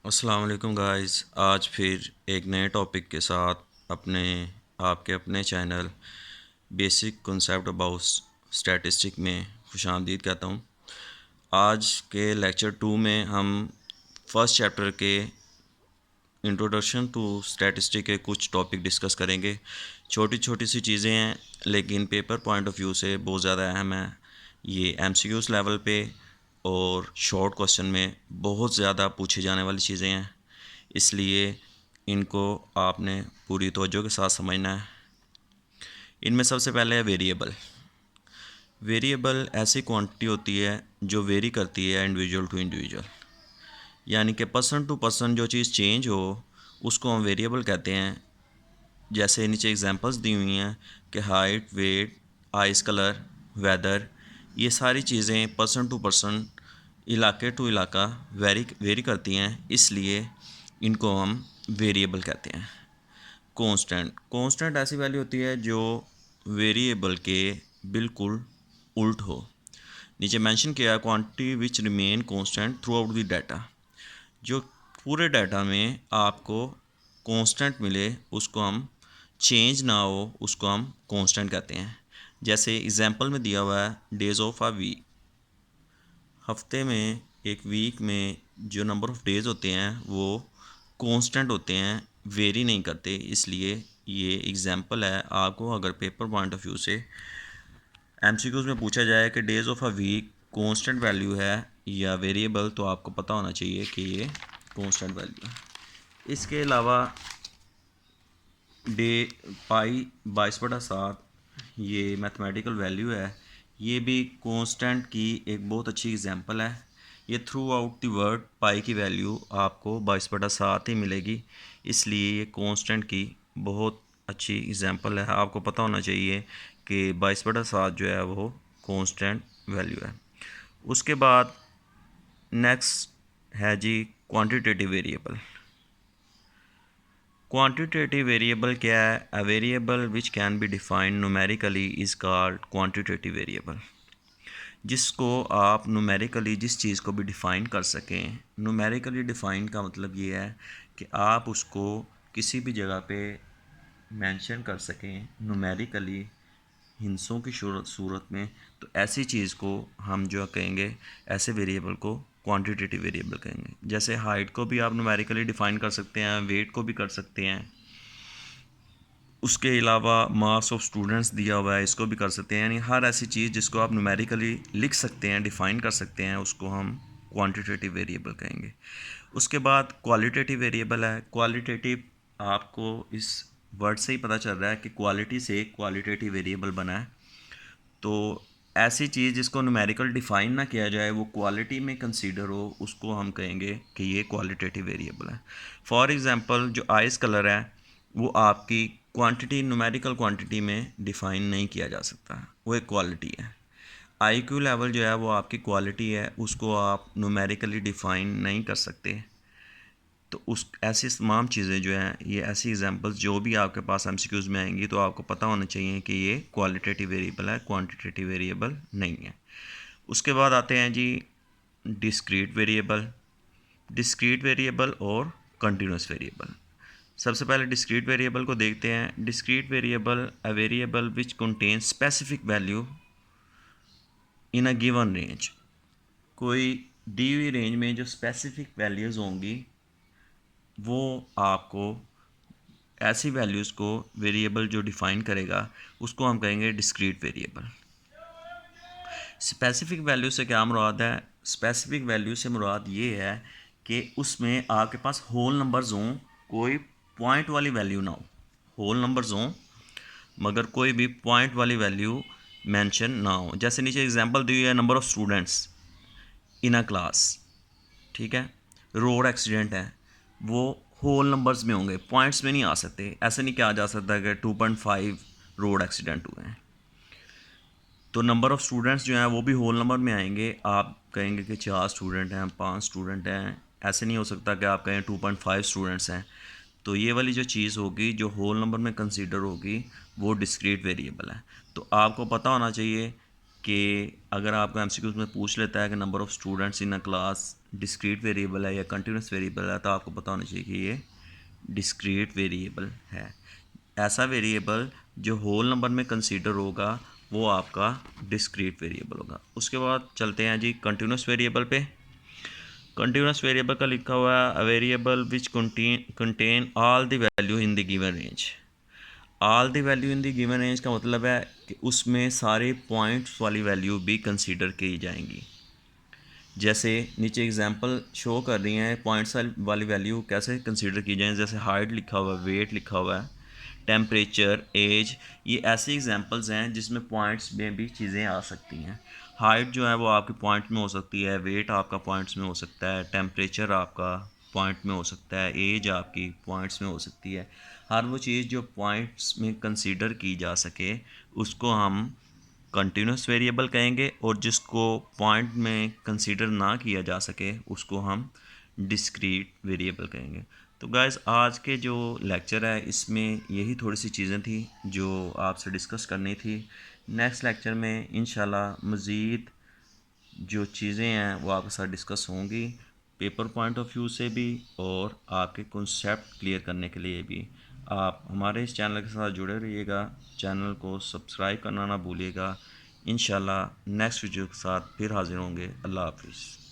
अस्सलाम वालेकुम गाइस। आज फिर एक नए टॉपिक के साथ आपके अपने channel basic concept about statistic में खुशामदीद कहता हूँ। आज के लेक्चर 2 में हम फर्स्ट चैप्टर के इंट्रोडक्शन टू स्टैटिस्टिक के कुछ टॉपिक डिस्कस करेंगे। छोटी छोटी सी चीज़ें हैं लेकिन पेपर पॉइंट ऑफ व्यू से बहुत ज़्यादा अहम है। ये एमसीक्यूज़ लेवल पे और शॉर्ट क्वेश्चन में बहुत ज़्यादा पूछी जाने वाली चीज़ें हैं, इसलिए इनको आपने पूरी तवज्जो के साथ समझना है। इनमें सबसे पहले है वेरिएबल। वेरिएबल ऐसी क्वांटिटी होती है जो वेरी करती है इंडिविजुअल टू इंडिविजुअल, यानी कि पर्सन टू पर्सन जो चीज़ चेंज हो उसको हम वेरिएबल कहते हैं। जैसे नीचे एग्जांपल्स दी हुई हैं कि height, weight, eyes colour, weather, ये सारी चीज़ें पर्सन टू पर्सन, इलाके टू इलाका वेरी करती हैं, इसलिए इनको हम वेरिएबल कहते हैं। कांस्टेंट ऐसी वैल्यू होती है जो वेरिएबल के बिल्कुल उल्ट हो। नीचे मेंशन किया है quantity which remain constant through out the data. जो पूरे डाटा में आपको कांस्टेंट मिले उसको हम चेंज ना हो उसको हम कांस्टेंट कहते हैं। जैसे एग्जांपल में दिया हुआ है डेज ऑफ अ वीक। हफ्ते में, एक वीक में जो नंबर ऑफ़ डेज़ होते हैं वो कांस्टेंट होते हैं, वेरी नहीं करते, इसलिए ये एग्जांपल है। आपको अगर पेपर पॉइंट ऑफ व्यू से एमसीक्यूज़ में पूछा जाए कि days of a week constant value है या वेरिएबल, तो आपको पता होना चाहिए कि ये कांस्टेंट वैल्यू है। इसके अलावा डे पाई 22/7 ये मैथमेटिकल वैल्यू है, ये भी कांस्टेंट की एक बहुत अच्छी एग्जांपल है। ये थ्रू आउट द वर्ड पाई की वैल्यू आपको 22/7 ही मिलेगी, इसलिए ये कांस्टेंट की बहुत अच्छी एग्जांपल है। आपको पता होना चाहिए कि 22/7 जो है वो कांस्टेंट वैल्यू है। उसके बाद नेक्स्ट है जी क्वांटिटेटिव वेरिएबल। क्वांटिटेटिव वेरिएबल क्या है? A variable which can be defined numerically is called quantitative variable. जिसको आप न्यूमेरिकली जिस चीज़ को भी डिफ़ाइन कर सकें। न्यूमेरिकली डिफ़ाइन का मतलब ये है कि आप उसको किसी भी जगह पे मेंशन कर सकें न्यूमेरिकली हिंसों की सूरत में, तो ऐसी चीज़ को हम जो कहेंगे, ऐसे वेरिएबल को क्वांटिटेटिव वेरिएबल कहेंगे। जैसे हाइट को भी आप न्यूमेरिकली डिफ़ाइन कर सकते हैं, वेट को भी कर सकते हैं। उसके अलावा मार्क्स ऑफ स्टूडेंट्स दिया हुआ है, इसको भी कर सकते हैं। यानी हर ऐसी चीज़ जिसको आप न्यूमेरिकली लिख सकते हैं, डिफ़ाइन कर सकते हैं, उसको हम क्वांटिटेटिव वेरिएबल कहेंगे। उसके बाद क्वालिटेटिव वेरिएबल है। क्वालिटेटिव आपको इस वर्ड से ही पता चल रहा है कि क्वालिटी से क्वालिटेटिव वेरिएबल बना है। तो ऐसी चीज़ जिसको न्यूमेरिकल डिफ़ाइन ना किया जाए, वो क्वालिटी में कंसीडर हो, उसको हम कहेंगे कि ये क्वालिटेटिव वेरिएबल है। फॉर एग्ज़ाम्पल जो आइस कलर है वो आपकी क्वांटिटी, न्यूमेरिकल क्वांटिटी में डिफ़ाइन नहीं किया जा सकता, वो एक क्वालिटी है। आईक्यू लेवल जो है वो आपकी क्वालिटी है, उसको आप न्यूमेरिकली डिफ़ाइन नहीं कर सकते। तो उस ऐसी तमाम चीज़ें जो हैं, ये ऐसी एग्जांपल्स जो भी आपके पास एमसीक्यूज़ में आएंगी, तो आपको पता होना चाहिए कि ये क्वालिटेटिव वेरिएबल है, क्वांटिटेटिव वेरिएबल नहीं है। उसके बाद आते हैं जी डिस्क्रीट वेरिएबल। डिस्क्रीट वेरिएबल और कंटिन्यूस वेरिएबल। सबसे पहले डिस्क्रीट वेरिएबल को देखते हैं। Discrete variable a variable which contain specific value in a given range. कोई दी हुई रेंज में जो स्पेसिफिक वैल्यूज़ होंगी वो आपको, ऐसी वैल्यूज़ को वेरिएबल जो डिफ़ाइन करेगा उसको हम कहेंगे डिस्क्रीट वेरिएबल। स्पेसिफिक वैल्यू से क्या मुराद है? स्पेसिफिक वैल्यू से मुराद ये है कि उसमें आपके पास होल नंबर्स हों, कोई पॉइंट वाली वैल्यू ना हो। होल नंबर्स हों मगर कोई भी पॉइंट वाली वैल्यू मेंशन ना हो। जैसे नीचे एग्जांपल दी हुई है, number of students in a class, ठीक है। रोड एक्सीडेंट है, वो होल नंबर्स में होंगे, पॉइंट्स में नहीं आ सकते। ऐसे नहीं कहा जा सकता कि 2.5 रोड एक्सीडेंट हुए हैं। तो नंबर ऑफ़ स्टूडेंट्स जो हैं वो भी होल नंबर में आएंगे। आप कहेंगे कि 4 स्टूडेंट हैं, 5 स्टूडेंट हैं, ऐसे नहीं हो सकता कि आप कहें 2.5 स्टूडेंट्स हैं। तो ये वाली जो चीज़ होगी जो होल नंबर में कंसीडर होगी वो डिस्क्रीट वेरिएबल है। तो आपको पता होना चाहिए कि अगर आपको एमसीक्यूज़ में पूछ लेता है कि number of students in a class discrete variable है या कंटिन्यूस वेरिएबल है, तो आपको पता होना चाहिए कि ये डिस्क्रीट वेरिएबल है। ऐसा वेरिएबल जो होल नंबर में कंसीडर होगा वो आपका डिस्क्रीट वेरिएबल होगा। उसके बाद चलते हैं जी कंटिन्यूस वेरिएबल पे। कंटिन्यूस वेरिएबल का लिखा हुआ है a variable which contain all the value in the given range. All the value in the given range का मतलब है कि उसमें सारे पॉइंट्स वाली वैल्यू भी कंसीडर की जाएंगी। जैसे नीचे एग्जांपल शो कर रही हैं पॉइंट्स वाली वैल्यू कैसे कंसीडर की जाए, जैसे हाइट लिखा हुआ है, वेट लिखा हुआ है, टेम्परेचर, एज, ये ऐसे एग्जांपल्स हैं जिसमें पॉइंट्स में भी चीज़ें आ सकती हैं। हाइट जो है वो आपके पॉइंट में हो सकती है, वेट आपका पॉइंट्स में हो सकता है, टेम्परेचर आपका पॉइंट में हो सकता है, एज आपकी पॉइंट्स में हो सकती है। हर वो चीज़ जो पॉइंट्स में कंसीडर की जा सके उसको हम कंटिन्यूस वेरिएबल कहेंगे, और जिसको पॉइंट में कंसीडर ना किया जा सके उसको हम डिस्क्रीट वेरिएबल कहेंगे। तो गाइस आज के जो लेक्चर है इसमें यही थोड़ी सी चीज़ें थी जो आपसे डिस्कस करनी थी। नेक्स्ट लेक्चर में इंशाल्लाह मज़ीद जो चीज़ें हैं वो आपके साथ डिस्कस होंगी, पेपर पॉइंट ऑफ व्यू से भी और आपके कॉन्सेप्ट क्लियर करने के लिए भी। आप हमारे इस चैनल के साथ जुड़े रहिएगा, चैनल को सब्सक्राइब करना ना भूलिएगा। इंशाल्लाह नेक्स्ट वीडियो के साथ फिर हाज़िर होंगे। अल्लाह हाफिज़।